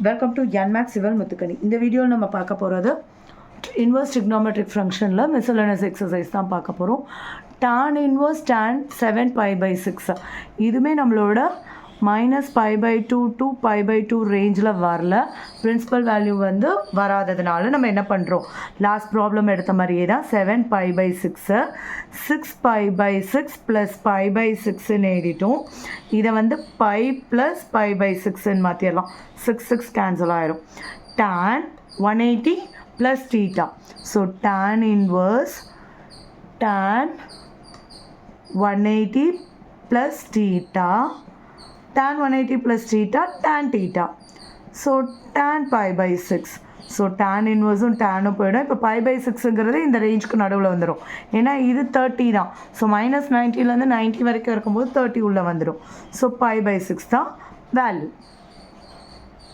Welcome to NMAX Sival Muthukani. இந்த வீடியோவில் நம்ம பார்க்க போகிறது இன்வர்ஸ் ட்ரிக்னோமெட்ரிக் ஃபங்க்ஷனில் மிஸ்செலேனியஸ் எக்ஸசைஸ் தான் பார்க்க போகிறோம். tan இன்வர்ஸ் tan 7π/6 இதுவுமே நம்மளோட -π/2 to π/2 ரேஞ்சில் வரல. பிரின்சிபல் வேல்யூ வந்து வராததுனால நம்ம என்ன பண்ணுறோம், லாஸ்ட் ப்ராப்ளம் எடுத்த மாதிரியே தான் 7π/6 6π/6 + π/6ன்னு எழுதிட்டோம். இதை வந்து π + π/6ன்னு மாற்றிடலாம். 6 கேன்சல் ஆயிரும். tan 180 + θ. So tan inverse tan 180 + θ, tan 180 + θ, tan θ. So tan π/6. So tan இன்வர்ஸும் டேனும் போயிடும். இப்போ π/6ங்கிறது இந்த ரேஞ்சுக்கு நடுவில் வந்துடும். ஏன்னா இது 30 தான். ஸோ -90லேருந்து 90 வரைக்கும் இருக்கும்போது 30 உள்ளே வந்துடும். ஸோ π/6 தான் வேல்யூ.